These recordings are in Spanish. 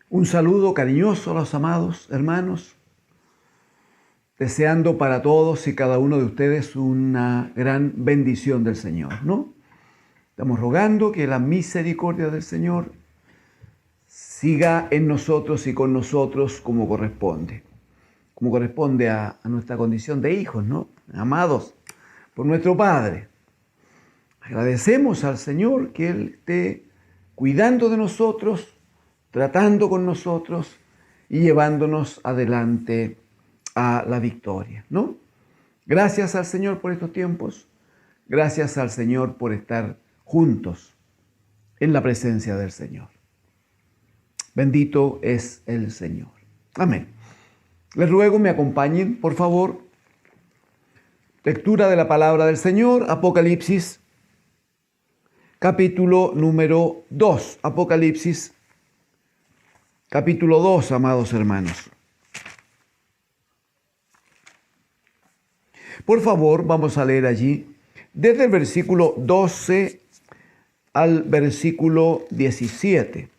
Un saludo cariñoso a los amados hermanos, deseando para todos y cada uno de ustedes una gran bendición del Señor, ¿no? Estamos rogando que la misericordia del Señor siga en nosotros y con nosotros como corresponde a nuestra condición de hijos, ¿no? Amados por nuestro Padre. Agradecemos al Señor que Él esté cuidando de nosotros, tratando con nosotros y llevándonos adelante a la victoria, ¿no? Gracias al Señor por estos tiempos. Gracias al Señor por estar juntos en la presencia del Señor. Bendito es el Señor. Amén. Les ruego me acompañen, por favor. Lectura de la palabra del Señor, Apocalipsis, capítulo número 2. Apocalipsis, capítulo 2, amados hermanos. Por favor, vamos a leer allí desde el versículo 12 al versículo 17.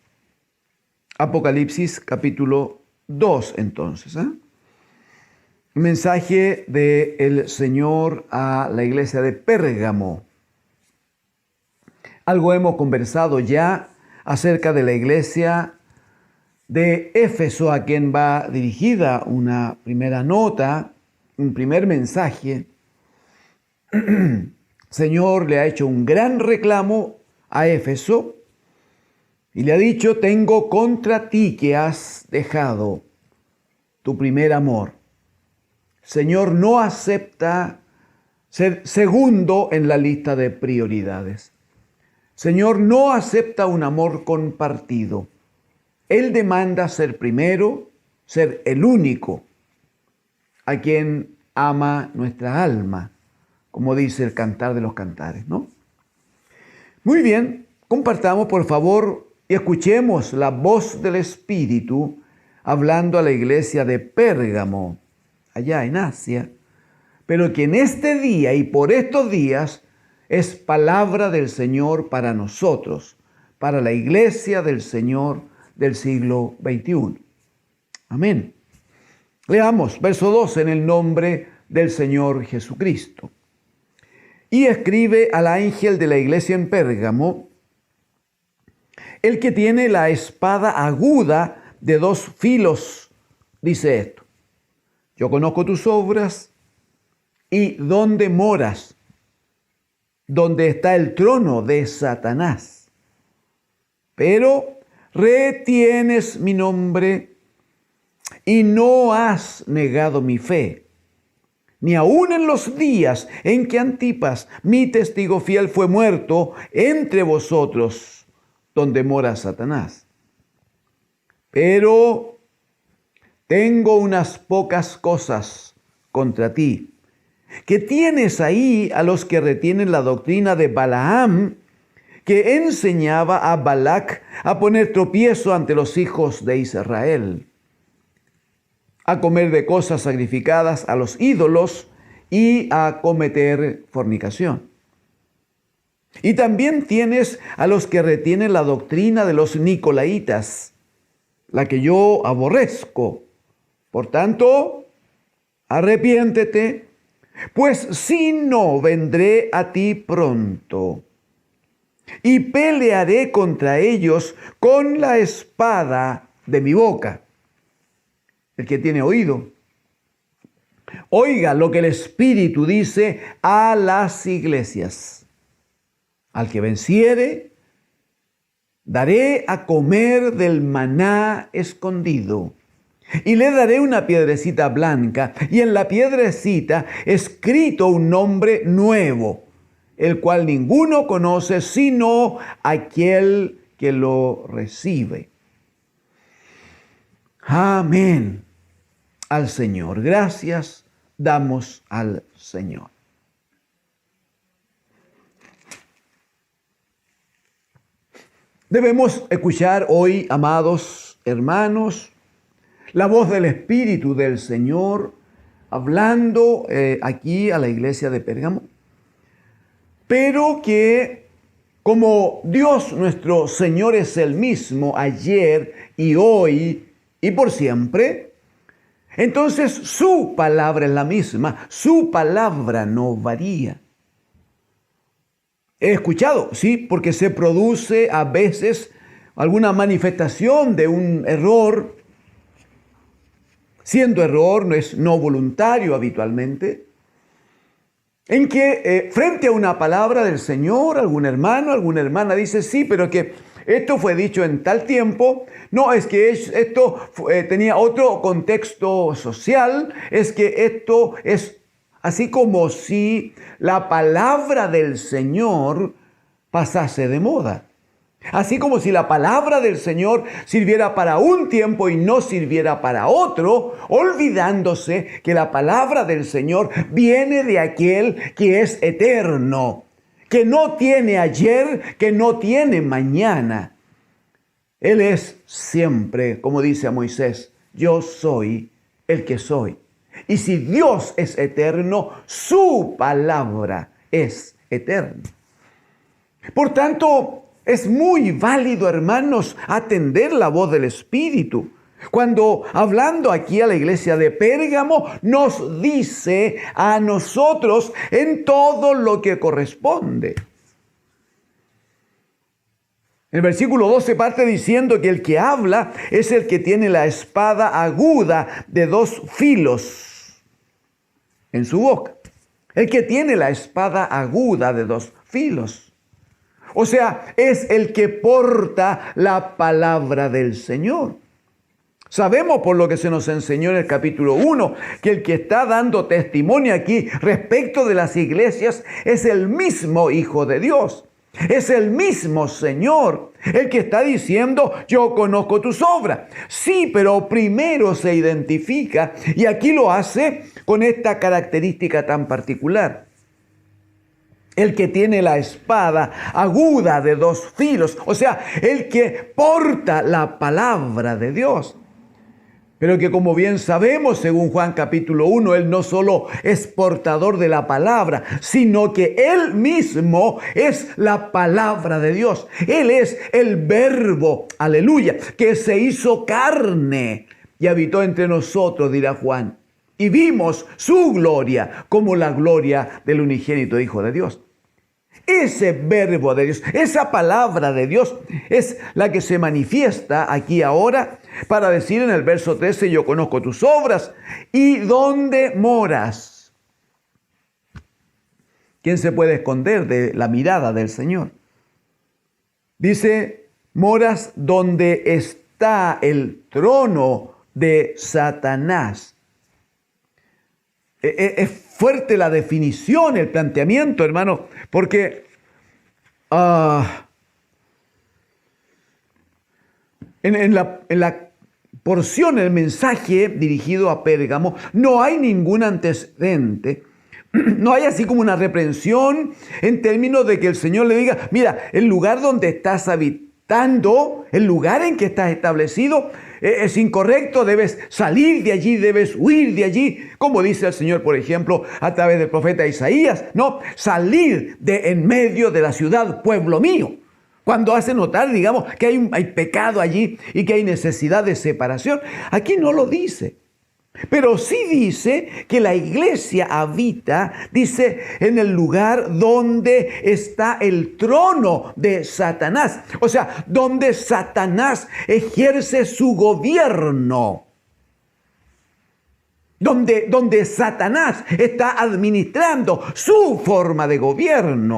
Apocalipsis, capítulo 2, entonces. Mensaje del Señor a la iglesia de Pérgamo. Algo hemos conversado ya acerca de la iglesia de Éfeso, a quien va dirigida una primera nota, un primer mensaje. El Señor le ha hecho un gran reclamo a Éfeso y le ha dicho: tengo contra ti que has dejado tu primer amor. Señor no acepta ser segundo en la lista de prioridades. Señor no acepta un amor compartido. Él demanda ser primero, ser el único a quien ama nuestra alma, como dice el Cantar de los Cantares, ¿no? Muy bien, compartamos por favor y escuchemos la voz del Espíritu hablando a la iglesia de Pérgamo, allá en Asia, pero que en este día y por estos días es palabra del Señor para nosotros, para la iglesia del Señor del siglo XXI. Amén. Leamos verso 12 en el nombre del Señor Jesucristo. Y escribe al ángel de la iglesia en Pérgamo, el que tiene la espada aguda de 2 filos, dice esto: yo conozco tus obras y dónde moras, donde está el trono de Satanás. Pero retienes mi nombre y no has negado mi fe, ni aun en los días en que Antipas, mi testigo fiel, fue muerto entre vosotros, donde mora Satanás. Pero tengo unas pocas cosas contra ti, que tienes ahí a los que retienen la doctrina de Balaam, que enseñaba a Balac a poner tropiezo ante los hijos de Israel, a comer de cosas sacrificadas a los ídolos y a cometer fornicación. Y también tienes a los que retienen la doctrina de los nicolaitas, la que yo aborrezco. Por tanto, arrepiéntete, pues si no, vendré a ti pronto y pelearé contra ellos con la espada de mi boca. El que tiene oído, oiga lo que el Espíritu dice a las iglesias. Al que venciere, daré a comer del maná escondido, y le daré una piedrecita blanca, y en la piedrecita escrito un nombre nuevo, el cual ninguno conoce sino aquel que lo recibe. Amén. Al Señor. Gracias damos al Señor. Debemos escuchar hoy, amados hermanos, la voz del Espíritu del Señor hablando aquí a la iglesia de Pérgamo, pero que como Dios nuestro Señor es el mismo ayer y hoy y por siempre, entonces su palabra es la misma, su palabra no varía. He escuchado, sí, porque se produce a veces alguna manifestación de un error, siendo error, no es no voluntario habitualmente, en que frente a una palabra del Señor, algún hermano, alguna hermana dice, sí, pero que esto fue dicho en tal tiempo, no, es que esto tenía otro contexto social, es que esto es así como si la palabra del Señor pasase de moda. Así como si la palabra del Señor sirviera para un tiempo y no sirviera para otro, olvidándose que la palabra del Señor viene de aquel que es eterno, que no tiene ayer, que no tiene mañana. Él es siempre, como dice a Moisés, yo soy el que soy. Y si Dios es eterno, su palabra es eterna. Por tanto, es muy válido, hermanos, atender la voz del Espíritu. Cuando hablando aquí a la iglesia de Pérgamo, nos dice a nosotros en todo lo que corresponde. El versículo 12 parte diciendo que el que habla es el que tiene la espada aguda de 2 filos en su boca. El que tiene la espada aguda de 2 filos. O sea, es el que porta la palabra del Señor. Sabemos por lo que se nos enseñó en el capítulo 1, que el que está dando testimonio aquí respecto de las iglesias es el mismo Hijo de Dios. Es el mismo Señor, el que está diciendo, yo conozco tus obras. Sí, pero primero se identifica, y aquí lo hace con esta característica tan particular. El que tiene la espada aguda de 2 filos, o sea, el que porta la palabra de Dios. Pero que como bien sabemos, según Juan capítulo 1, Él no solo es portador de la palabra, sino que Él mismo es la palabra de Dios. Él es el Verbo, aleluya, que se hizo carne y habitó entre nosotros, dirá Juan. Y vimos su gloria como la gloria del unigénito Hijo de Dios. Ese verbo de Dios, esa palabra de Dios es la que se manifiesta aquí ahora para decir en el verso 13, yo conozco tus obras y dónde moras. ¿Quién se puede esconder de la mirada del Señor? Dice, moras donde está el trono de Satanás. Es fuerte la definición, el planteamiento, hermano, porque en la porción, el mensaje dirigido a Pérgamo, no hay ningún antecedente, no hay así como una reprensión en términos de que el Señor le diga, mira, el lugar donde estás habitando, el lugar en que estás establecido, es incorrecto, debes salir de allí, debes huir de allí, como dice el Señor, por ejemplo, a través del profeta Isaías, no, salir de en medio de la ciudad, pueblo mío. Cuando hace notar, digamos, que hay pecado allí y que hay necesidad de separación, aquí no lo dice. Pero sí dice que la iglesia habita, dice, en el lugar donde está el trono de Satanás. O sea, donde Satanás ejerce su gobierno. Donde Satanás está administrando su forma de gobierno.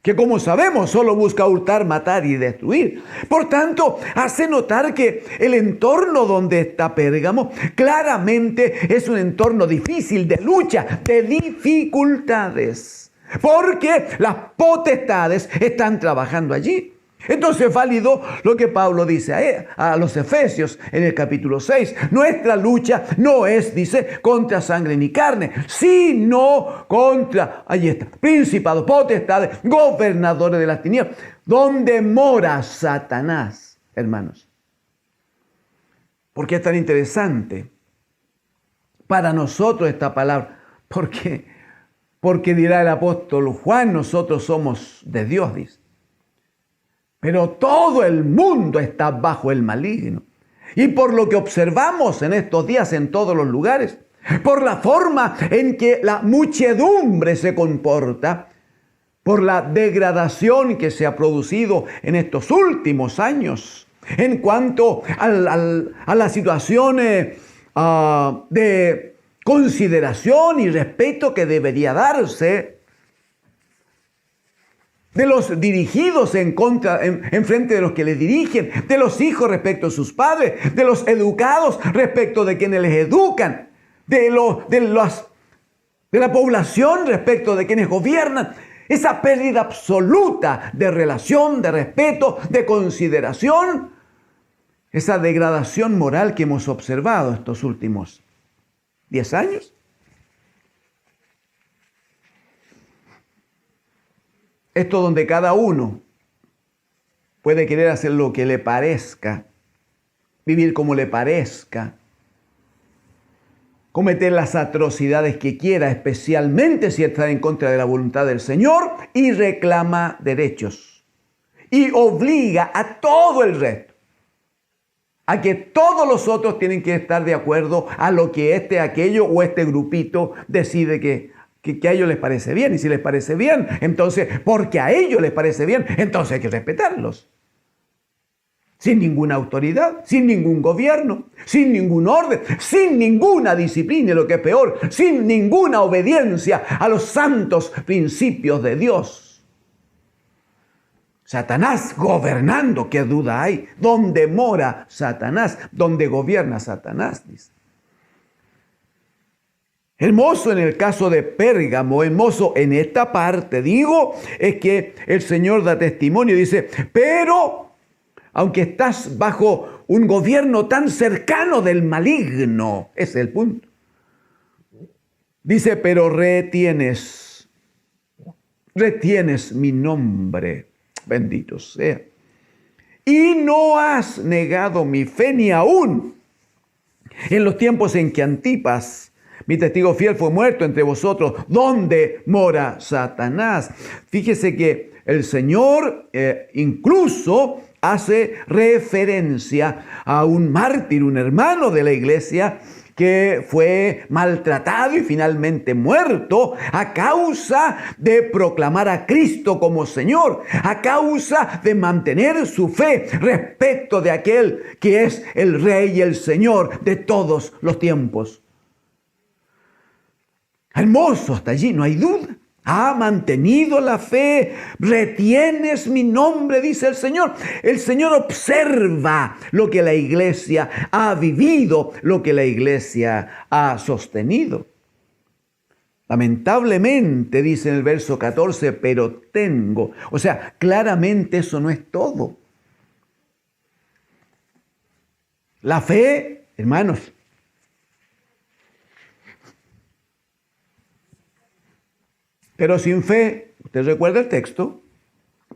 Que como sabemos solo busca hurtar, matar y destruir. Por tanto, hace notar que el entorno donde está Pérgamo claramente es un entorno difícil, de lucha, de dificultades. Porque las potestades están trabajando allí. Entonces es válido lo que Pablo dice a los Efesios en el capítulo 6. Nuestra lucha no es, dice, contra sangre ni carne, sino contra, allí está, principados, potestades, gobernadores de las tinieblas, donde mora Satanás, hermanos. ¿Por qué es tan interesante para nosotros esta palabra? Porque dirá el apóstol Juan, nosotros somos de Dios, dice. Pero todo el mundo está bajo el maligno. Y por lo que observamos en estos días en todos los lugares, por la forma en que la muchedumbre se comporta, por la degradación que se ha producido en estos últimos años, en cuanto a la situación de consideración y respeto que debería darse de los dirigidos en frente de los que les dirigen, de los hijos respecto a sus padres, de los educados respecto de quienes les educan, de la población respecto de quienes gobiernan. Esa pérdida absoluta de relación, de respeto, de consideración, esa degradación moral que hemos observado estos últimos 10 años. Esto donde cada uno puede querer hacer lo que le parezca, vivir como le parezca, cometer las atrocidades que quiera, especialmente si está en contra de la voluntad del Señor, y reclama derechos. Y obliga a todo el resto a que todos los otros tienen que estar de acuerdo a lo que aquello o este grupito decide que a ellos les parece bien. Y si les parece bien, entonces, porque a ellos les parece bien, entonces hay que respetarlos. Sin ninguna autoridad, sin ningún gobierno, sin ningún orden, sin ninguna disciplina, y lo que es peor, sin ninguna obediencia a los santos principios de Dios. Satanás gobernando, ¿qué duda hay? ¿Dónde mora Satanás? ¿Dónde gobierna Satanás? Dice. Hermoso en el caso de Pérgamo, hermoso en esta parte, digo, es que el Señor da testimonio, dice, pero aunque estás bajo un gobierno tan cercano del maligno, ese es el punto. Dice, pero retienes mi nombre, bendito sea, y no has negado mi fe ni aún en los tiempos en que Antipas, mi testigo fiel, fue muerto entre vosotros, donde mora Satanás. Fíjese que el Señor incluso hace referencia a un mártir, un hermano de la iglesia, que fue maltratado y finalmente muerto a causa de proclamar a Cristo como Señor, a causa de mantener su fe respecto de aquel que es el Rey y el Señor de todos los tiempos. Hermoso hasta allí, no hay duda. Ha mantenido la fe, retienes mi nombre, dice el Señor. El Señor observa lo que la iglesia ha vivido, lo que la iglesia ha sostenido. Lamentablemente, dice en el verso 14, pero tengo. O sea, claramente eso no es todo. La fe, hermanos, pero sin fe, usted recuerda el texto,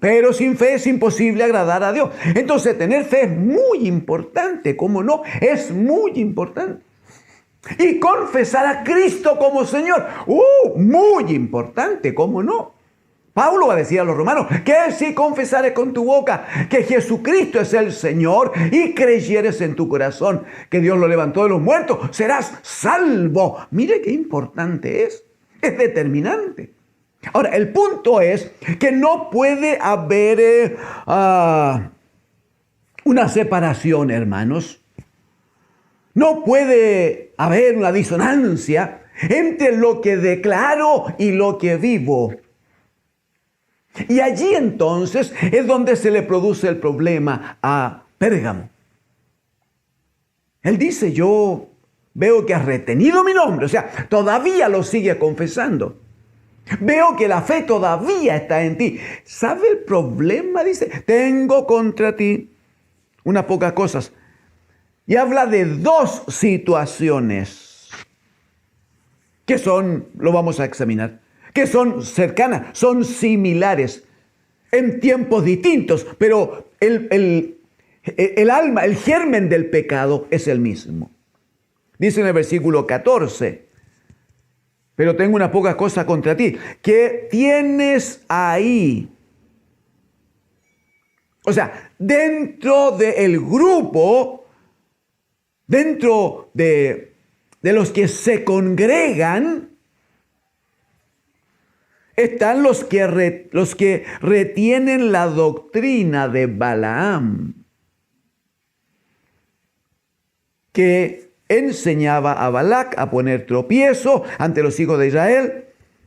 pero sin fe es imposible agradar a Dios. Entonces, tener fe es muy importante, ¿cómo no? Es muy importante. Y confesar a Cristo como Señor, muy importante, ¿cómo no? Pablo va a decir a los romanos que si confesares con tu boca que Jesucristo es el Señor y creyeres en tu corazón que Dios lo levantó de los muertos, serás salvo. Mire qué importante es determinante. Ahora, el punto es que no puede haber una separación, hermanos. No puede haber una disonancia entre lo que declaro y lo que vivo. Y allí entonces es donde se le produce el problema a Pérgamo. Él dice, yo veo que has retenido mi nombre, o sea, todavía lo sigue confesando. Veo que la fe todavía está en ti. ¿Sabe el problema? Dice, tengo contra ti unas pocas cosas. Y habla de dos situaciones que son, lo vamos a examinar, que son cercanas, son similares en tiempos distintos, pero el alma, el germen del pecado es el mismo. Dice en el versículo 14, pero tengo unas pocas cosas contra ti, que tienes ahí O sea, dentro del grupo, dentro de los que se congregan, están los que retienen la doctrina de Balaam, que enseñaba a Balac a poner tropiezo ante los hijos de Israel,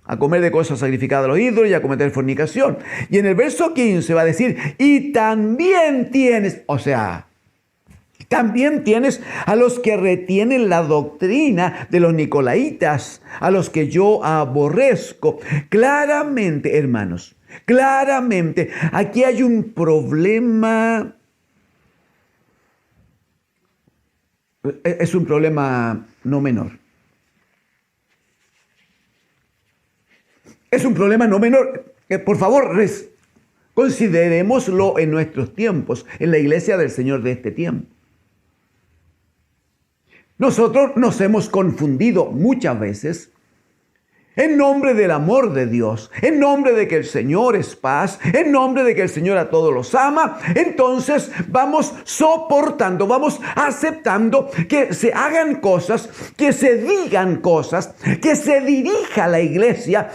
a comer de cosas sacrificadas a los ídolos y a cometer fornicación. Y en el verso 15 va a decir, y también tienes, o sea, también tienes a los que retienen la doctrina de los nicolaitas, a los que yo aborrezco. Claramente, hermanos, claramente, aquí hay un problema. Es un problema no menor. Es un problema no menor. Por favor, considerémoslo en nuestros tiempos, en la iglesia del Señor de este tiempo. Nosotros nos hemos confundido muchas veces en nombre del amor de Dios, en nombre de que el Señor es paz, en nombre de que el Señor a todos los ama. Entonces vamos soportando, vamos aceptando que se hagan cosas, que se digan cosas, que se dirija la iglesia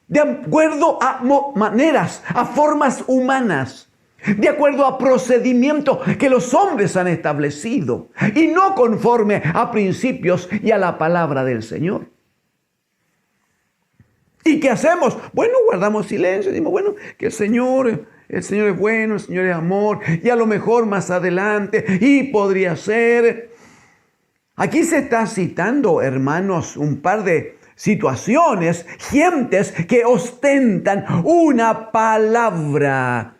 de acuerdo a maneras, a formas humanas, de acuerdo a procedimientos que los hombres han establecido y no conforme a principios y a la palabra del Señor. ¿Y qué hacemos? Bueno, guardamos silencio, decimos, bueno, que el Señor es bueno, el Señor es amor, y a lo mejor más adelante, y podría ser. Aquí se está citando, hermanos, un par de situaciones, gentes que ostentan una palabra,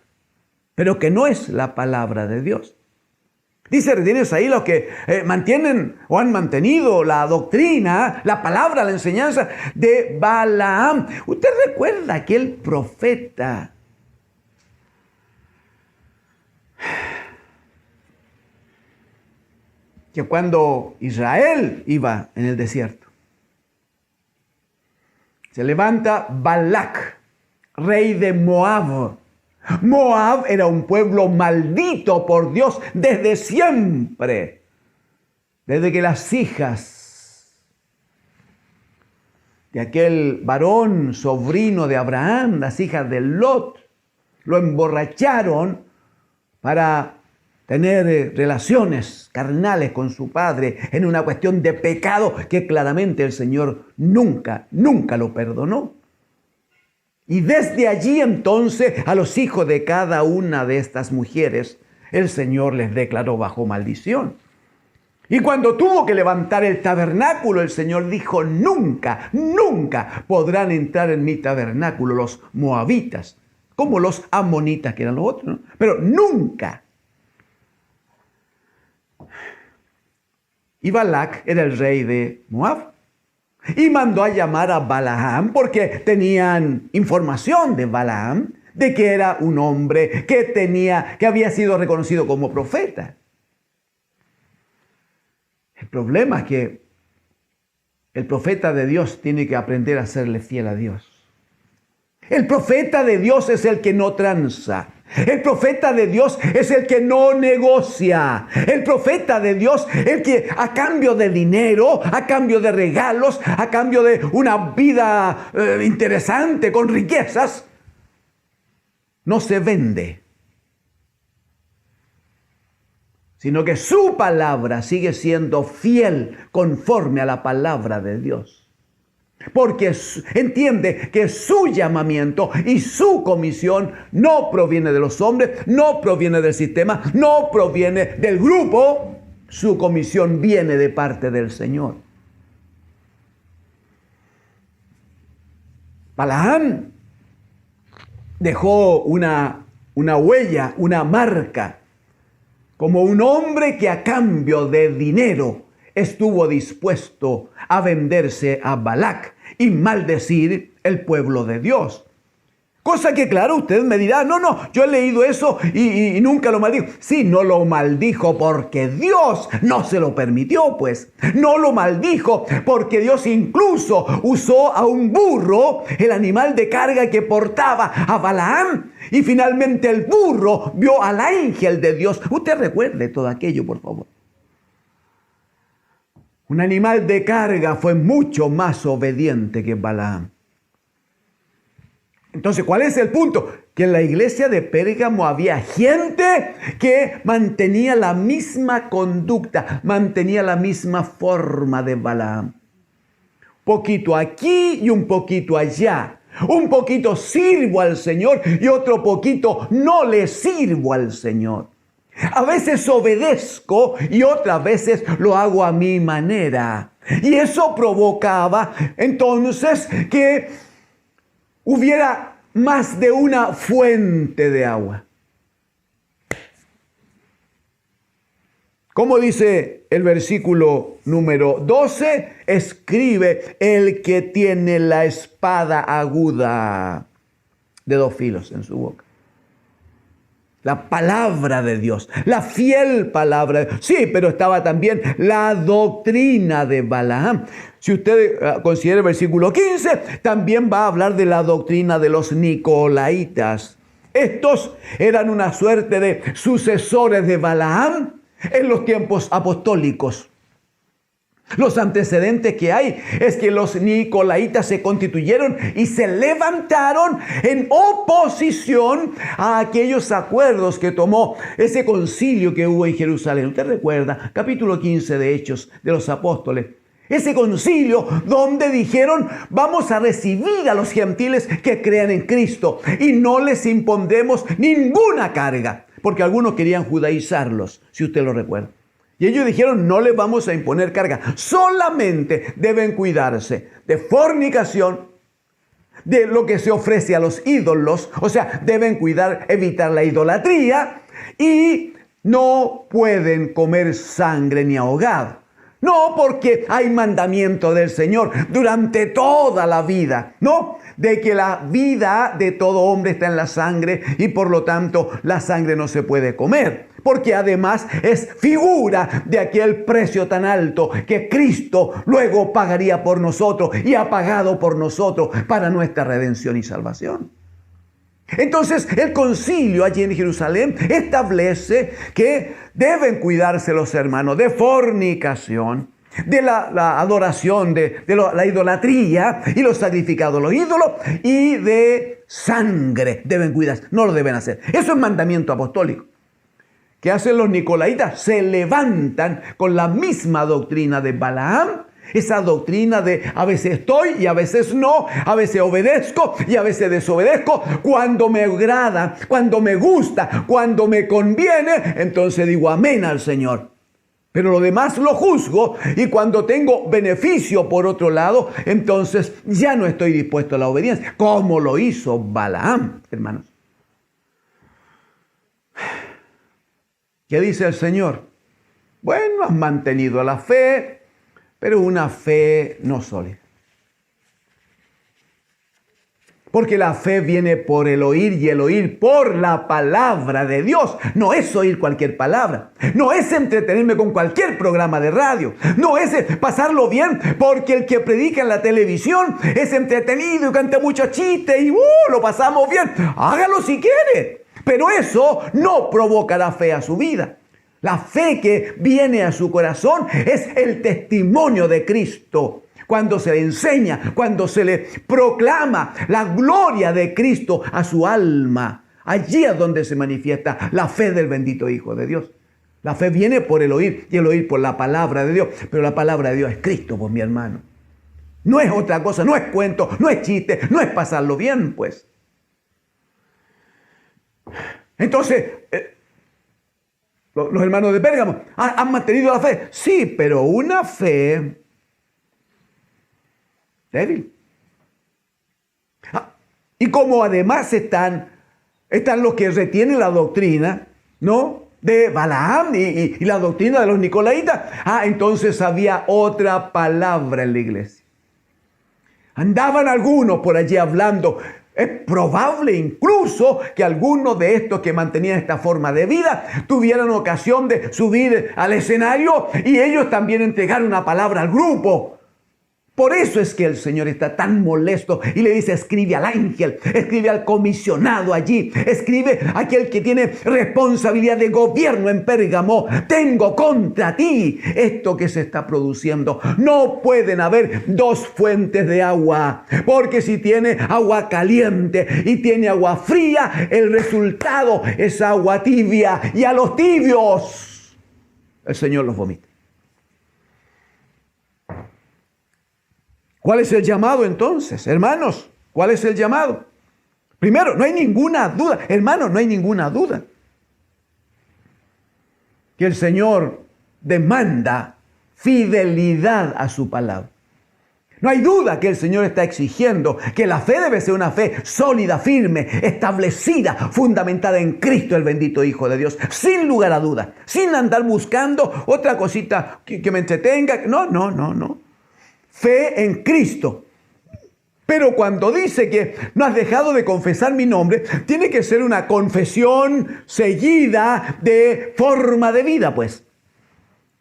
pero que no es la palabra de Dios. Dice, tienes ahí los que mantienen o han mantenido la doctrina, la palabra, la enseñanza de Balaam. Usted recuerda aquel profeta que cuando Israel iba en el desierto, se levanta Balac, rey de Moab. Moab era un pueblo maldito por Dios desde siempre. Desde que las hijas de aquel varón sobrino de Abraham, las hijas de Lot, lo emborracharon para tener relaciones carnales con su padre en una cuestión de pecado que claramente el Señor nunca lo perdonó. Y desde allí entonces a los hijos de cada una de estas mujeres el Señor les declaró bajo maldición. Y cuando tuvo que levantar el tabernáculo, el Señor dijo, nunca podrán entrar en mi tabernáculo los moabitas, como los amonitas que eran los otros, ¿no? Pero nunca. Y Balac era el rey de Moab. Y mandó a llamar a Balaam porque tenían información de Balaam de que era un hombre que había sido reconocido como profeta. El problema es que el profeta de Dios tiene que aprender a serle fiel a Dios. El profeta de Dios es el que no tranza. El profeta de Dios es el que no negocia. El profeta de Dios, el que a cambio de dinero, a cambio de regalos, a cambio de una vida interesante con riquezas, no se vende, sino que su palabra sigue siendo fiel conforme a la palabra de Dios. Porque entiende que su llamamiento y su comisión no proviene de los hombres, no proviene del sistema, no proviene del grupo. Su comisión viene de parte del Señor. Balaam dejó una huella, una marca, como un hombre que a cambio de dinero estuvo dispuesto a venderse a Balac y maldecir el pueblo de Dios. Cosa que, claro, usted me dirá, no, yo he leído eso y nunca lo maldijo. Sí, no lo maldijo porque Dios no se lo permitió, pues. No lo maldijo porque Dios incluso usó a un burro, el animal de carga que portaba a Balaam. Y finalmente el burro vio al ángel de Dios. Usted recuerde todo aquello, por favor. Un animal de carga fue mucho más obediente que Balaam. Entonces, ¿cuál es el punto? Que en la iglesia de Pérgamo había gente que mantenía la misma conducta, mantenía la misma forma de Balaam. Poquito aquí y un poquito allá. Un poquito sirvo al Señor y otro poquito no le sirvo al Señor. A veces obedezco y otras veces lo hago a mi manera. Y eso provocaba entonces que hubiera más de una fuente de agua. Como dice el versículo número 12, escribe el que tiene la espada aguda de dos filos en su boca. La palabra de Dios, la fiel palabra de Dios. Sí, pero estaba también la doctrina de Balaam. Si usted considera el versículo 15, también va a hablar de la doctrina de los nicolaitas. Estos eran una suerte de sucesores de Balaam en los tiempos apostólicos. Los antecedentes que hay es que los nicolaitas se constituyeron y se levantaron en oposición a aquellos acuerdos que tomó ese concilio que hubo en Jerusalén. Usted recuerda, capítulo 15 de Hechos de los Apóstoles. Ese concilio donde dijeron, vamos a recibir a los gentiles que crean en Cristo y no les impondremos ninguna carga, porque algunos querían judaizarlos, si usted lo recuerda. Y ellos dijeron, no les vamos a imponer carga, solamente deben cuidarse de fornicación, de lo que se ofrece a los ídolos, o sea, deben evitar la idolatría y no pueden comer sangre ni ahogado. No porque hay mandamiento del Señor durante toda la vida, no, de que la vida de todo hombre está en la sangre y por lo tanto la sangre no se puede comer. Porque además es figura de aquel precio tan alto que Cristo luego pagaría por nosotros y ha pagado por nosotros para nuestra redención y salvación. Entonces el concilio allí en Jerusalén establece que deben cuidarse los hermanos de fornicación, de la adoración, de la idolatría y los sacrificados a los ídolos y de sangre. Deben cuidarse, no lo deben hacer. Eso es mandamiento apostólico. ¿Qué hacen los nicolaitas? Se levantan con la misma doctrina de Balaam. Esa doctrina de a veces estoy y a veces no, a veces obedezco y a veces desobedezco. Cuando me agrada, cuando me gusta, cuando me conviene, entonces digo amén al Señor. Pero lo demás lo juzgo y cuando tengo beneficio por otro lado, entonces ya no estoy dispuesto a la obediencia, como lo hizo Balaam, hermanos. ¿Qué dice el Señor? Bueno, has mantenido la fe, pero una fe no sólida. Porque la fe viene por el oír y el oír por la palabra de Dios. No es oír cualquier palabra. No es entretenerme con cualquier programa de radio. No es pasarlo bien porque el que predica en la televisión es entretenido y canta muchos chistes y lo pasamos bien. Hágalo si quiere. Pero eso no provocará fe a su vida. La fe que viene a su corazón es el testimonio de Cristo. Cuando se le enseña, cuando se le proclama la gloria de Cristo a su alma, allí es donde se manifiesta la fe del bendito Hijo de Dios. La fe viene por el oír y el oír por la palabra de Dios. Pero la palabra de Dios es Cristo, pues mi hermano. No es otra cosa, no es cuento, no es chiste, no es pasarlo bien, pues. Entonces, los hermanos de Pérgamo han mantenido la fe. Sí, pero una fe débil. Y como además están los que retienen la doctrina, ¿no?, de Balaam y la doctrina de los nicolaitas, entonces había otra palabra en la iglesia. Andaban algunos por allí hablando Es probable incluso que algunos de estos que mantenían esta forma de vida tuvieran ocasión de subir al escenario y ellos también entregar una palabra al grupo. Por eso es que el Señor está tan molesto y le dice: escribe al ángel, escribe al comisionado allí, escribe a aquel que tiene responsabilidad de gobierno en Pérgamo. Tengo contra ti esto que se está produciendo. No pueden haber dos fuentes de agua, porque si tiene agua caliente y tiene agua fría, el resultado es agua tibia, y a los tibios el Señor los vomita. ¿Cuál es el llamado entonces, hermanos? ¿Cuál es el llamado? Primero, no hay ninguna duda, hermanos, no hay ninguna duda que el Señor demanda fidelidad a su palabra. No hay duda que el Señor está exigiendo que la fe debe ser una fe sólida, firme, establecida, fundamentada en Cristo, el bendito Hijo de Dios, sin lugar a duda, sin andar buscando otra cosita que me entretenga. No. Fe en Cristo. Pero cuando dice que no has dejado de confesar mi nombre, tiene que ser una confesión seguida de forma de vida, pues.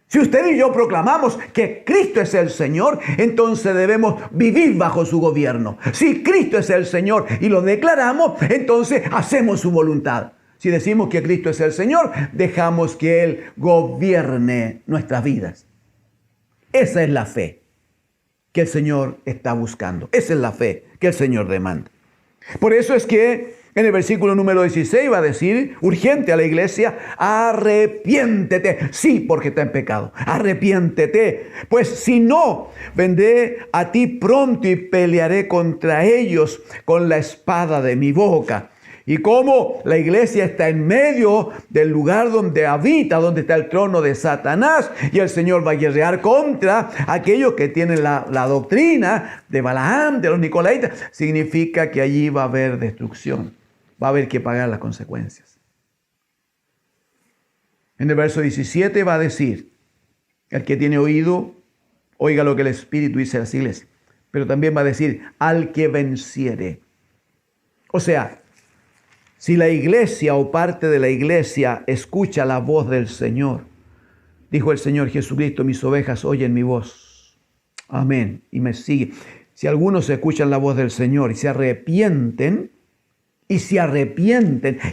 Si usted y yo proclamamos que Cristo es el Señor, entonces debemos vivir bajo su gobierno. Si Cristo es el Señor y lo declaramos, entonces hacemos su voluntad. Si decimos que Cristo es el Señor, dejamos que Él gobierne nuestras vidas. Esa es la fe que el Señor está buscando. Esa es la fe que el Señor demanda. Por eso es que en el versículo número 16 va a decir urgente a la iglesia: arrepiéntete. Sí, porque está en pecado. Arrepiéntete. Pues si no, vendré a ti pronto y pelearé contra ellos con la espada de mi boca. Y como la iglesia está en medio del lugar donde habita, donde está el trono de Satanás, y el Señor va a guerrear contra aquellos que tienen la doctrina de Balaam, de los Nicolaitas, significa que allí va a haber destrucción. Va a haber que pagar las consecuencias. En el verso 17 va a decir: el que tiene oído, oiga lo que el Espíritu dice a las iglesias. Pero también va a decir: al que venciere. O sea, si la iglesia o parte de la iglesia escucha la voz del Señor, dijo el Señor Jesucristo: mis ovejas oyen mi voz. Amén. Y me sigue. Si algunos escuchan la voz del Señor y se arrepienten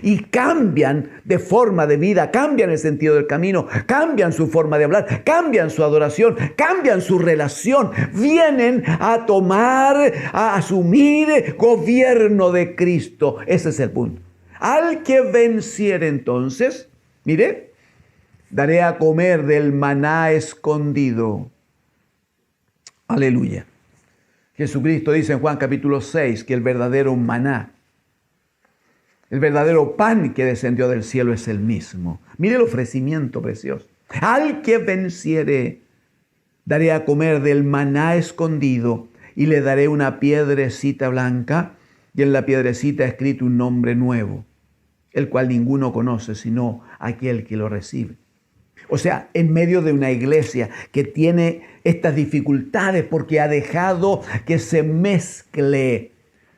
y cambian de forma de vida, cambian el sentido del camino, cambian su forma de hablar, cambian su adoración, cambian su relación, vienen a tomar, a asumir gobierno de Cristo. Ese es el punto. Al que venciere entonces, mire, daré a comer del maná escondido. Aleluya. Jesucristo dice en Juan capítulo 6 que el verdadero maná, el verdadero pan que descendió del cielo es el mismo. Mire el ofrecimiento precioso. Al que venciere, daré a comer del maná escondido y le daré una piedrecita blanca y en la piedrecita escrito un nombre nuevo, el cual ninguno conoce sino aquel que lo recibe. O sea, en medio de una iglesia que tiene estas dificultades porque ha dejado que se mezcle.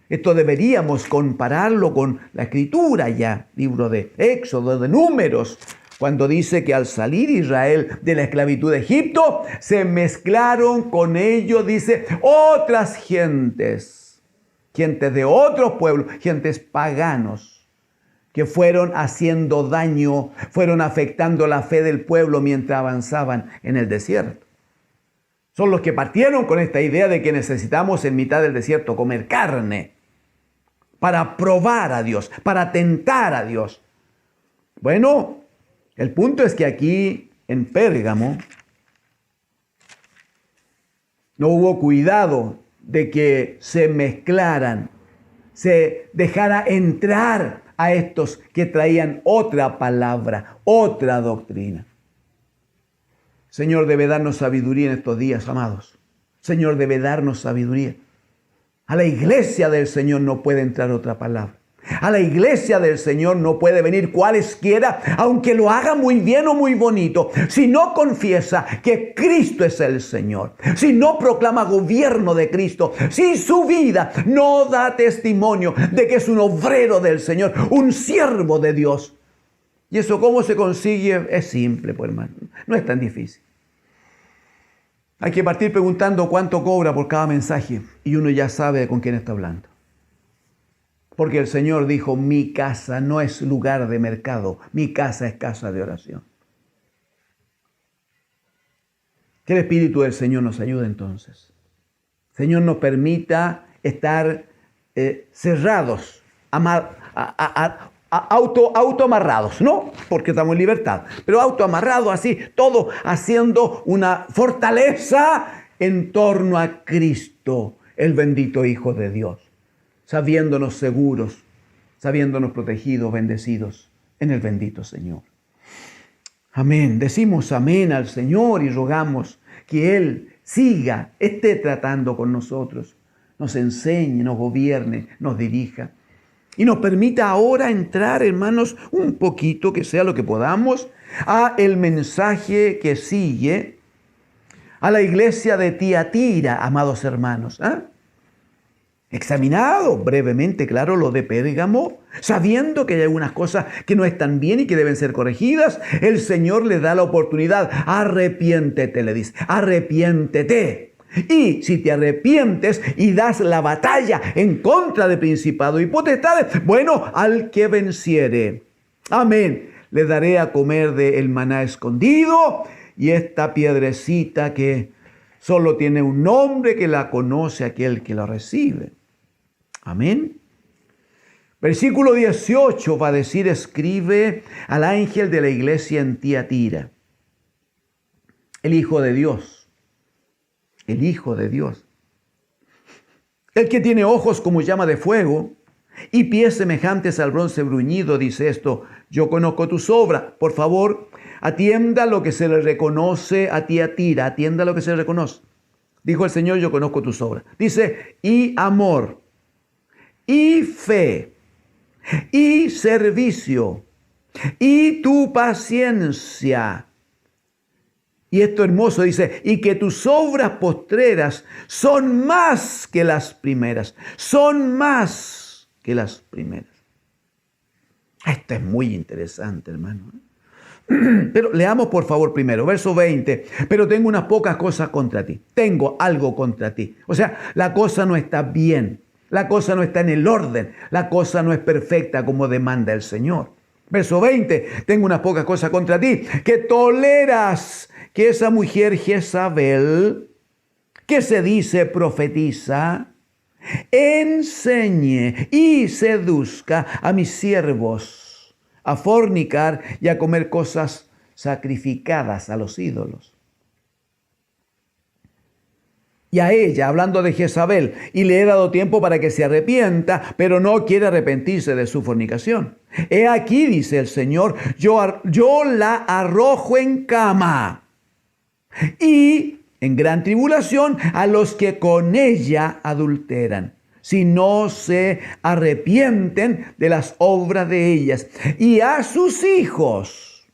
Esto deberíamos compararlo con la Escritura ya, libro de Éxodo, de Números, cuando dice que al salir Israel de la esclavitud de Egipto, se mezclaron con ellos, dice, otras gentes de otros pueblos, gentes paganos, que fueron haciendo daño, fueron afectando la fe del pueblo mientras avanzaban en el desierto. Son los que partieron con esta idea de que necesitamos en mitad del desierto comer carne para probar a Dios, para tentar a Dios. Bueno, el punto es que aquí en Pérgamo no hubo cuidado de que se mezclaran, se dejara entrar a estos que traían otra palabra, otra doctrina. Señor debe darnos sabiduría en estos días, amados. Señor debe darnos sabiduría. A la iglesia del Señor no puede entrar otra palabra. A la iglesia del Señor no puede venir cualesquiera, aunque lo haga muy bien o muy bonito, si no confiesa que Cristo es el Señor, si no proclama gobierno de Cristo, si su vida no da testimonio de que es un obrero del Señor, un siervo de Dios. ¿Y eso cómo se consigue? Es simple, pues, hermano, no es tan difícil. Hay que partir preguntando cuánto cobra por cada mensaje y uno ya sabe con quién está hablando. Porque el Señor dijo, mi casa no es lugar de mercado, mi casa es casa de oración. Que el Espíritu del Señor nos ayude entonces. El Señor nos permita estar cerrados, autoamarrados, ¿no? Porque estamos en libertad, pero autoamarrados así, todo haciendo una fortaleza en torno a Cristo, el bendito Hijo de Dios. Sabiéndonos seguros, sabiéndonos protegidos, bendecidos en el bendito Señor. Amén. Decimos amén al Señor y rogamos que Él esté tratando con nosotros, nos enseñe, nos gobierne, nos dirija y nos permita ahora entrar, hermanos, un poquito, que sea lo que podamos, a el mensaje que sigue a la iglesia de Tiatira, amados hermanos. Examinado brevemente, claro, lo de Pérgamo, sabiendo que hay algunas cosas que no están bien y que deben ser corregidas, el Señor le da la oportunidad. Arrepiéntete, le dice, arrepiéntete. Y si te arrepientes y das la batalla en contra de principados y potestades, bueno, al que venciere, amén, le daré a comer del maná escondido y esta piedrecita que solo tiene un nombre, que la conoce aquel que la recibe. Amén. Versículo 18 va a decir, escribe al ángel de la iglesia en Tiatira, el Hijo de Dios, el Hijo de Dios, el que tiene ojos como llama de fuego y pies semejantes al bronce bruñido, dice esto, yo conozco tus obras. Por favor, atienda lo que se le reconoce a Tiatira, atienda lo que se le reconoce. Dijo el Señor, yo conozco tus obras. Dice, y amor, y fe, y servicio, y tu paciencia. Y esto hermoso dice, y que tus obras postreras son más que las primeras, son más que las primeras. Esto es muy interesante, hermano. Pero leamos por favor primero, verso 20. Pero tengo unas pocas cosas contra ti. Tengo algo contra ti. O sea, la cosa no está bien. La cosa no está en el orden. La cosa no es perfecta como demanda el Señor. Verso 20. Tengo unas pocas cosas contra ti. Que toleras que esa mujer Jezabel, que se dice profetiza, enseñe y seduzca a mis siervos a fornicar y a comer cosas sacrificadas a los ídolos. Y a ella, hablando de Jezabel, y le he dado tiempo para que se arrepienta, pero no quiere arrepentirse de su fornicación. He aquí, dice el Señor, yo la arrojo en cama y en gran tribulación a los que con ella adulteran, si no se arrepienten de las obras de ellas. Y a sus hijos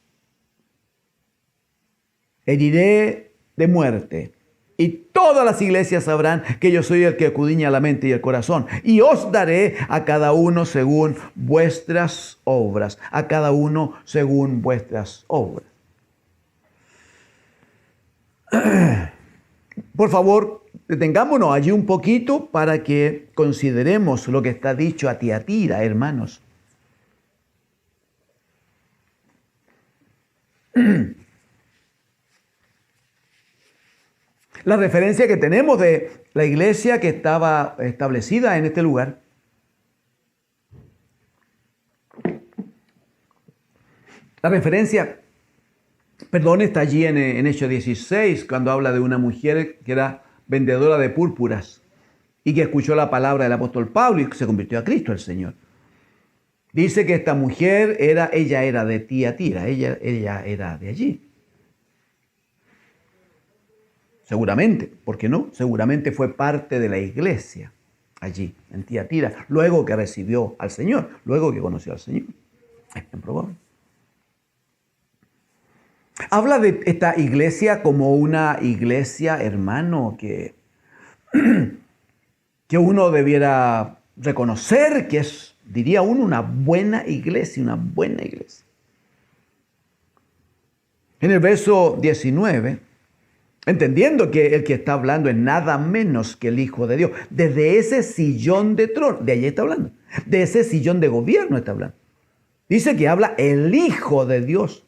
heriré de muerte. Y todas las iglesias sabrán que yo soy el que escudriña la mente y el corazón. Y os daré a cada uno según vuestras obras. A cada uno según vuestras obras. Por favor, detengámonos allí un poquito para que consideremos lo que está dicho a Tiatira, hermanos. La referencia que tenemos de la iglesia que estaba establecida en este lugar. La referencia, está allí en Hechos 16, cuando habla de una mujer que era vendedora de púrpuras y que escuchó la palabra del apóstol Pablo y se convirtió a Cristo el Señor. Dice que esta mujer ella era de Tiatira, ella era de allí. Seguramente, ¿por qué no? Seguramente fue parte de la iglesia allí, en Tiatira, luego que recibió al Señor, luego que conoció al Señor. Es bien probable. Habla de esta iglesia como una iglesia, hermano, que uno debiera reconocer que es, diría uno, una buena iglesia, una buena iglesia. En el verso 19, entendiendo que el que está hablando es nada menos que el Hijo de Dios, desde ese sillón de trono, de allí está hablando, de ese sillón de gobierno está hablando. Dice que habla el Hijo de Dios.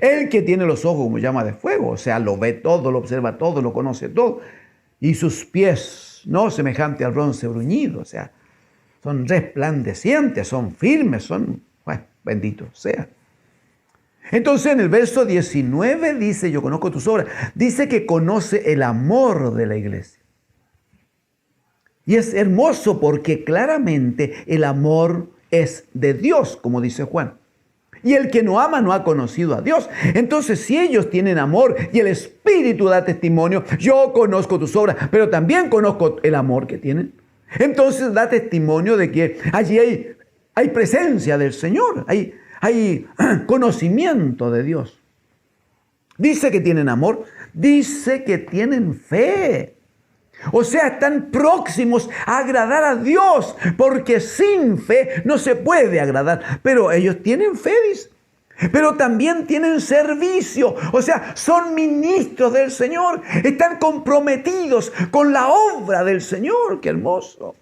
El que tiene los ojos como llama de fuego, o sea, lo ve todo, lo observa todo, lo conoce todo. Y sus pies, no semejante al bronce bruñido, o sea, son resplandecientes, son firmes, son, bueno, bendito sea. Entonces en el verso 19 dice, yo conozco tus obras, dice que conoce el amor de la iglesia. Y es hermoso porque claramente el amor es de Dios, como dice Juan. Y el que no ama no ha conocido a Dios. Entonces, si ellos tienen amor y el Espíritu da testimonio, yo conozco tus obras, pero también conozco el amor que tienen. Entonces da testimonio de que allí hay presencia del Señor, hay conocimiento de Dios. Dice que tienen amor, dice que tienen fe. O sea, están próximos a agradar a Dios, porque sin fe no se puede agradar. Pero ellos tienen fe, dice. Pero también tienen servicio. O sea, son ministros del Señor. Están comprometidos con la obra del Señor. ¡Qué hermoso!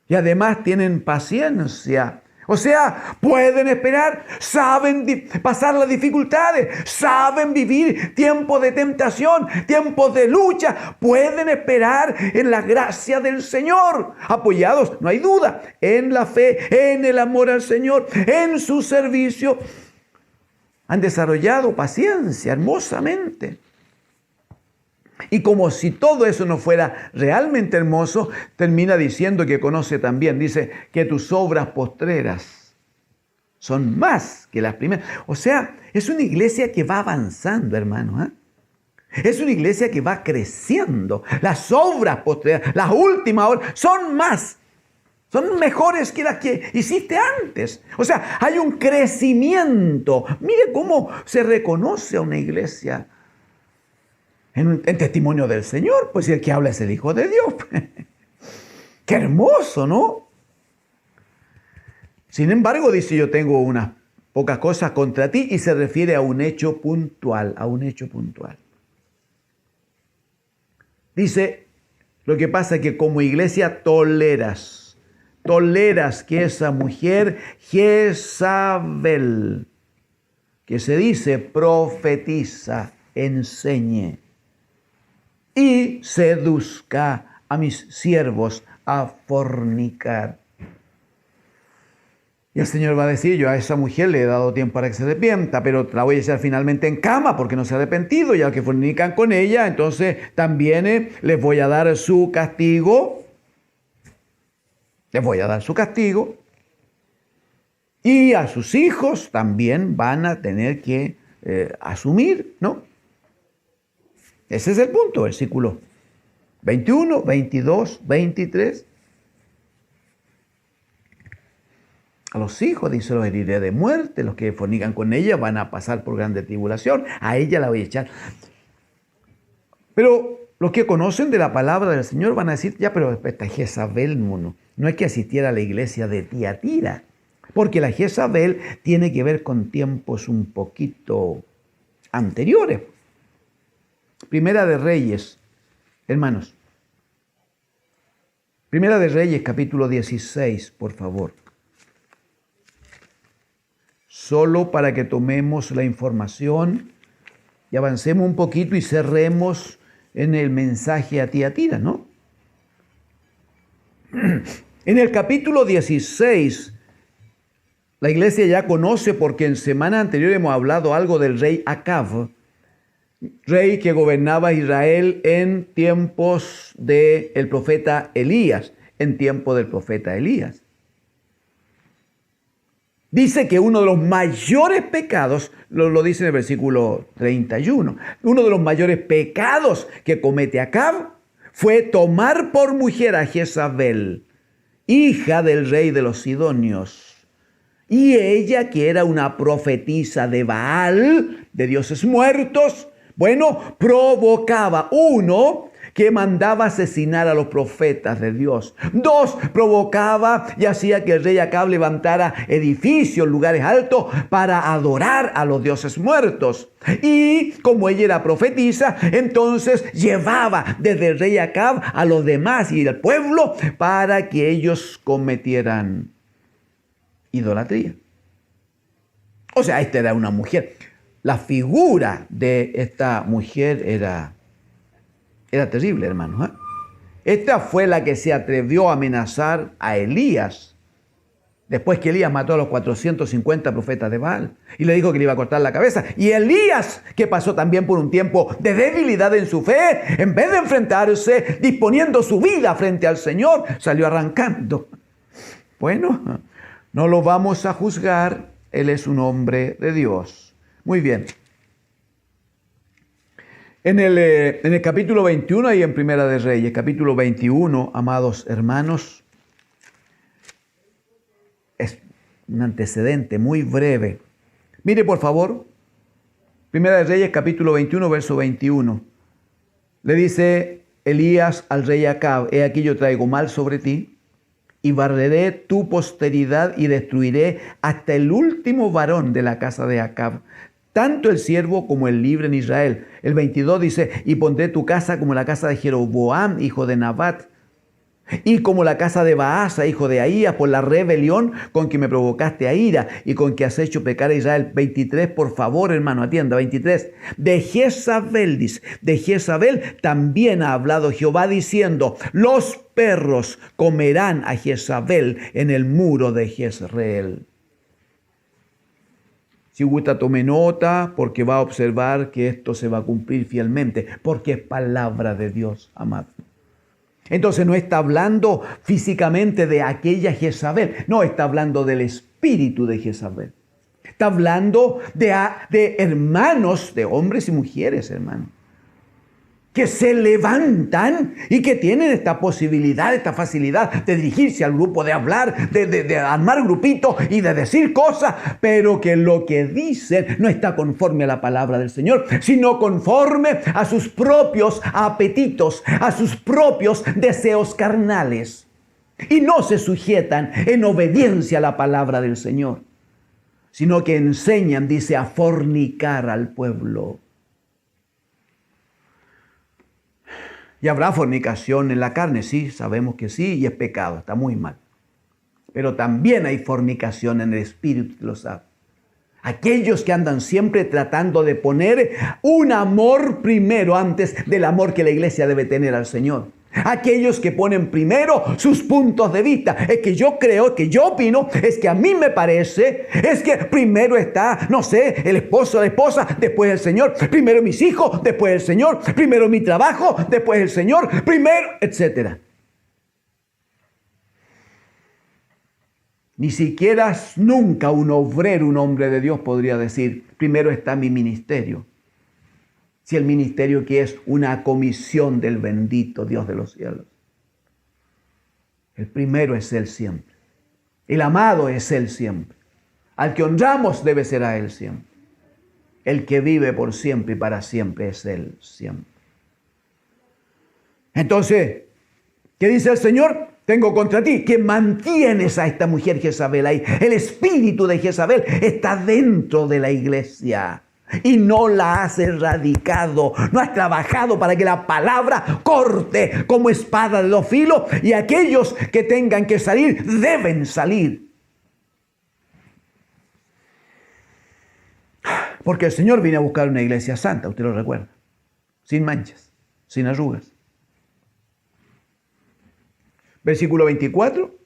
Y además tienen paciencia. O sea, pueden esperar, saben pasar las dificultades, saben vivir tiempos de tentación, tiempos de lucha, pueden esperar en la gracia del Señor, apoyados, no hay duda, en la fe, en el amor al Señor, en su servicio. Han desarrollado paciencia hermosamente. Y como si todo eso no fuera realmente hermoso, termina diciendo que conoce también, dice que tus obras postreras son más que las primeras. O sea, es una iglesia que va avanzando, hermano. Es una iglesia que va creciendo. Las obras postreras, las últimas obras, son más. Son mejores que las que hiciste antes. O sea, hay un crecimiento. Mire cómo se reconoce a una iglesia en testimonio del Señor, pues el que habla es el Hijo de Dios. ¡Qué hermoso!, ¿no? Sin embargo, dice, yo tengo unas pocas cosas contra ti, y se refiere a un hecho puntual, Dice, lo que pasa es que como iglesia toleras que esa mujer Jezabel, que se dice profetiza, enseñe y seduzca a mis siervos a fornicar. Y el Señor va a decir, yo a esa mujer le he dado tiempo para que se arrepienta, pero la voy a echar finalmente en cama porque no se ha arrepentido, y al que fornican con ella, entonces también les voy a dar su castigo. Les voy a dar su castigo. Y a sus hijos también van a tener que asumir, ¿no? Ese es el punto, versículo 21, 22, 23. A los hijos, dice, los heriré de muerte. Los que fornican con ella van a pasar por grande tribulación. A ella la voy a echar. Pero los que conocen de la palabra del Señor van a decir, ya, pero esta Jezabel no es que asistiera a la iglesia de Tiatira. Porque la Jezabel tiene que ver con tiempos un poquito anteriores. Primera de Reyes, hermanos. Primera de Reyes, capítulo 16, por favor. Solo para que tomemos la información y avancemos un poquito y cerremos en el mensaje a Tiatira, ¿no? En el capítulo 16, la iglesia ya conoce, porque en semana anterior hemos hablado algo del rey Acab, rey que gobernaba Israel en tiempos del profeta Elías, Dice que uno de los mayores pecados, lo dice en el versículo 31, uno de los mayores pecados que comete Acab fue tomar por mujer a Jezabel, hija del rey de los Sidonios. Y ella, que era una profetisa de Baal, de dioses muertos, bueno, provocaba, uno, que mandaba asesinar a los profetas de Dios. Dos, provocaba y hacía que el rey Acab levantara edificios, lugares altos, para adorar a los dioses muertos. Y como ella era profetisa, entonces llevaba desde el rey Acab a los demás y al pueblo para que ellos cometieran idolatría. O sea, esta era una mujer. La figura de esta mujer era terrible, hermanos. Esta fue la que se atrevió a amenazar a Elías, después que Elías mató a los 450 profetas de Baal, y le dijo que le iba a cortar la cabeza. Y Elías, que pasó también por un tiempo de debilidad en su fe, en vez de enfrentarse, disponiendo su vida frente al Señor, salió arrancando. Bueno, no lo vamos a juzgar, él es un hombre de Dios. Muy bien. En el capítulo 21 y en Primera de Reyes, capítulo 21, amados hermanos, es un antecedente muy breve. Mire, por favor, Primera de Reyes, capítulo 21, verso 21. Le dice Elías al rey Acab: he aquí yo traigo mal sobre ti, y barreré tu posteridad y destruiré hasta el último varón de la casa de Acab, tanto el siervo como el libre en Israel. El 22 dice: y pondré tu casa como la casa de Jeroboam, hijo de Nabat, y como la casa de Baasa, hijo de Ahías, por la rebelión con que me provocaste a ira y con que has hecho pecar a Israel. 23, por favor, hermano, atienda. 23. De Jezabel, dice, de Jezabel también ha hablado Jehová diciendo: los perros comerán a Jezabel en el muro de Jezreel. Si gusta, tome nota, porque va a observar que esto se va a cumplir fielmente, porque es palabra de Dios, amado. Entonces no está hablando físicamente de aquella Jezabel, no, está hablando del espíritu de Jezabel. Está hablando de hermanos, de hombres y mujeres, hermanos, que se levantan y que tienen esta posibilidad, esta facilidad de dirigirse al grupo, de hablar, de armar grupitos y de decir cosas, pero que lo que dicen no está conforme a la palabra del Señor, sino conforme a sus propios apetitos, a sus propios deseos carnales. Y no se sujetan en obediencia a la palabra del Señor, sino que enseñan, dice, a fornicar al pueblo. ¿Y habrá fornicación en la carne? Sí, sabemos que sí, y es pecado, está muy mal. Pero también hay fornicación en el espíritu, lo sabe. Aquellos que andan siempre tratando de poner un amor primero antes del amor que la iglesia debe tener al Señor. Aquellos que ponen primero sus puntos de vista. Es que yo creo, que yo opino, es que a mí me parece, es que primero está, no sé, el esposo, la esposa, después el Señor. Primero mis hijos, después el Señor. Primero mi trabajo, después el Señor. Primero, etc. Ni siquiera nunca un obrero, un hombre de Dios podría decir: primero está mi ministerio. Si el ministerio que es una comisión del bendito Dios de los cielos. El primero es Él siempre. El amado es Él siempre. Al que honramos debe ser a Él siempre. El que vive por siempre y para siempre es Él siempre. Entonces, ¿qué dice el Señor? Tengo contra ti que mantienes a esta mujer Jezabel ahí. El espíritu de Jezabel está dentro de la iglesia. Y no la has erradicado, no has trabajado para que la palabra corte como espada de dos filos, y aquellos que tengan que salir, deben salir. Porque el Señor viene a buscar una iglesia santa, usted lo recuerda, sin manchas, sin arrugas. Versículo 24,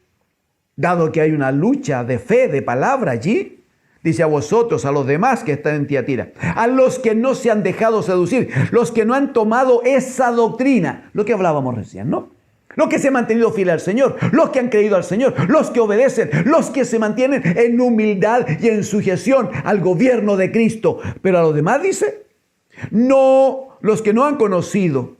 dado que hay una lucha de fe, de palabra allí, dice: a vosotros, a los demás que están en Tiatira, a los que no se han dejado seducir, los que no han tomado esa doctrina, lo que hablábamos recién, ¿no? Los que se han mantenido fieles al Señor, los que han creído al Señor, los que obedecen, los que se mantienen en humildad y en sujeción al gobierno de Cristo. Pero a los demás dice: no, los que no han conocido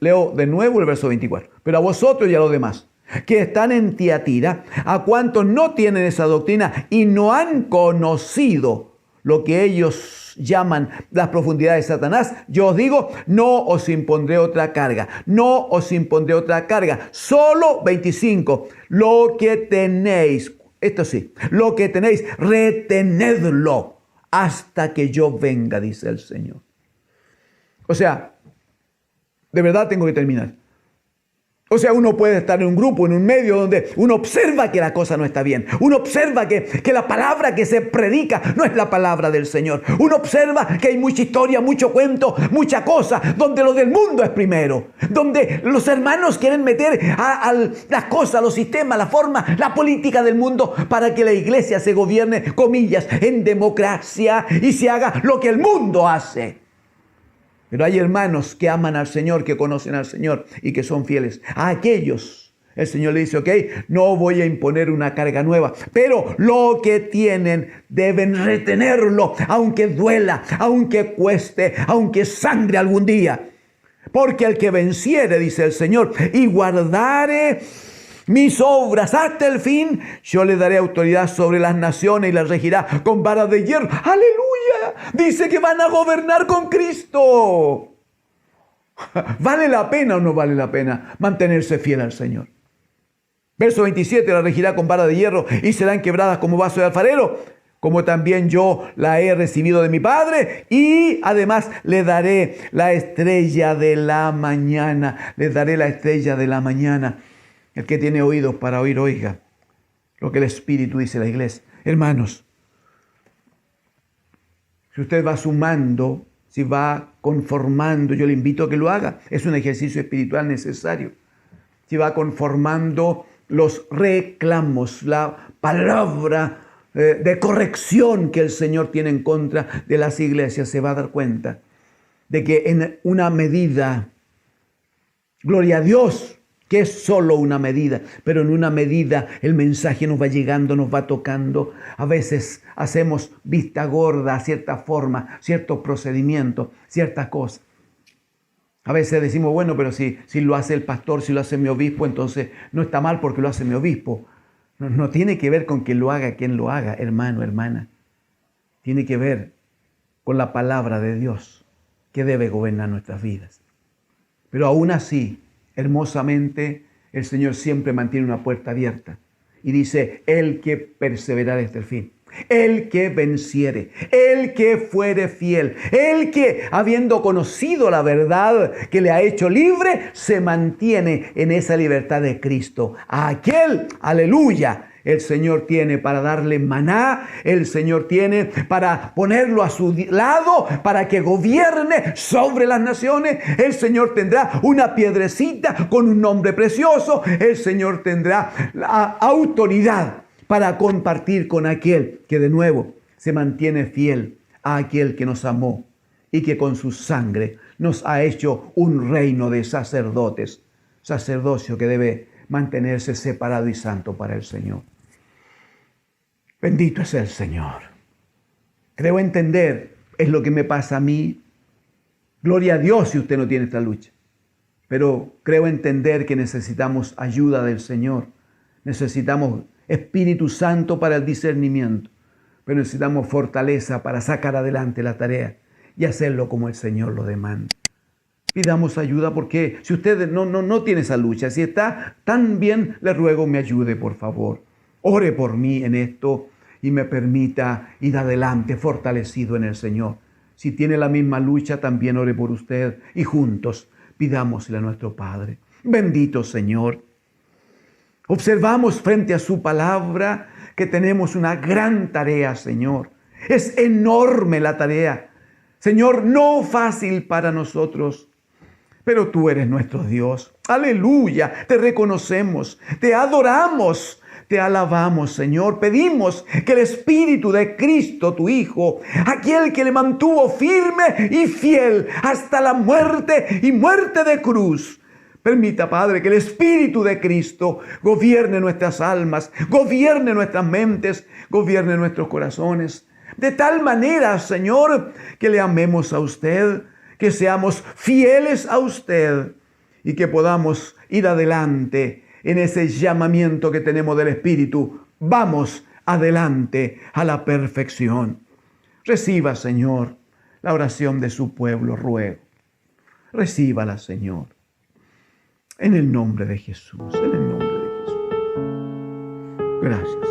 Leo de nuevo el verso 24. Pero a vosotros y a los demás que están en Tiatira, a cuantos no tienen esa doctrina y no han conocido lo que ellos llaman las profundidades de Satanás, yo os digo, no os impondré otra carga, no os impondré otra carga, solo 25, lo que tenéis, esto sí, lo que tenéis, retenedlo hasta que yo venga, dice el Señor. O sea, de verdad tengo que terminar. O sea, uno puede estar en un grupo, en un medio donde uno observa que la cosa no está bien. Uno observa que la palabra que se predica no es la palabra del Señor. Uno observa que hay mucha historia, mucho cuento, mucha cosa, donde lo del mundo es primero. Donde los hermanos quieren meter las cosas, los sistemas, la forma, la política del mundo para que la iglesia se gobierne, comillas, en democracia y se haga lo que el mundo hace. Pero hay hermanos que aman al Señor, que conocen al Señor y que son fieles. A aquellos, el Señor le dice, ok, no voy a imponer una carga nueva, pero lo que tienen deben retenerlo, aunque duela, aunque cueste, aunque sangre algún día. Porque el que venciere, dice el Señor, y guardare mis obras hasta el fin, yo le daré autoridad sobre las naciones y las regirá con vara de hierro. ¡Aleluya! Dice que van a gobernar con Cristo. ¿Vale la pena o no vale la pena mantenerse fiel al Señor? Verso 27, la regirá con vara de hierro y serán quebradas como vaso de alfarero, como también yo la he recibido de mi Padre, y además le daré la estrella de la mañana. Le daré la estrella de la mañana. El que tiene oídos para oír, oiga lo que el Espíritu dice a la iglesia. Hermanos, si usted va sumando, si va conformando, yo le invito a que lo haga. Es un ejercicio espiritual necesario. Si va conformando los reclamos, la palabra de corrección que el Señor tiene en contra de las iglesias, se va a dar cuenta de que en una medida, gloria a Dios, que es solo una medida, pero en una medida el mensaje nos va llegando, nos va tocando. A veces hacemos vista gorda a cierta forma, ciertos procedimientos, ciertas cosas. A veces decimos, bueno, pero si lo hace el pastor, si lo hace mi obispo, entonces no está mal porque lo hace mi obispo. No tiene que ver con que lo haga quien lo haga, hermano, hermana. Tiene que ver con la palabra de Dios que debe gobernar nuestras vidas. Pero aún así, hermosamente, el Señor siempre mantiene una puerta abierta. Y dice, el que perseverare hasta el fin, el que venciere, el que fuere fiel, el que, habiendo conocido la verdad que le ha hecho libre, se mantiene en esa libertad de Cristo. A aquel, aleluya, el Señor tiene para darle maná, el Señor tiene para ponerlo a su lado, para que gobierne sobre las naciones. El Señor tendrá una piedrecita con un nombre precioso. El Señor tendrá la autoridad para compartir con aquel que de nuevo se mantiene fiel a aquel que nos amó y que con su sangre nos ha hecho un reino de sacerdotes, sacerdocio que debe mantenerse separado y santo para el Señor. Bendito es el Señor. Creo entender, es lo que me pasa a mí. Gloria a Dios si usted no tiene esta lucha. Pero creo entender que necesitamos ayuda del Señor. Necesitamos Espíritu Santo para el discernimiento. Pero necesitamos fortaleza para sacar adelante la tarea y hacerlo como el Señor lo demanda. Pidamos ayuda porque si usted no tiene esa lucha, si está tan bien, le ruego me ayude, por favor. Ore por mí en esto y me permita ir adelante fortalecido en el Señor. Si tiene la misma lucha, también ore por usted y juntos pidámosle a nuestro Padre. Bendito Señor. Observamos frente a su palabra que tenemos una gran tarea, Señor. Es enorme la tarea. Señor, no fácil para nosotros, pero tú eres nuestro Dios. Aleluya, te reconocemos, te adoramos. Te alabamos, Señor. Pedimos que el Espíritu de Cristo, tu Hijo, aquel que le mantuvo firme y fiel hasta la muerte y muerte de cruz, permita, Padre, que el Espíritu de Cristo gobierne nuestras almas, gobierne nuestras mentes, gobierne nuestros corazones. De tal manera, Señor, que le amemos a usted, que seamos fieles a usted y que podamos ir adelante en ese llamamiento que tenemos del Espíritu. Vamos adelante a la perfección. Reciba, Señor, la oración de su pueblo, ruego. Recíbala, Señor. En el nombre de Jesús, en el nombre de Jesús. Gracias.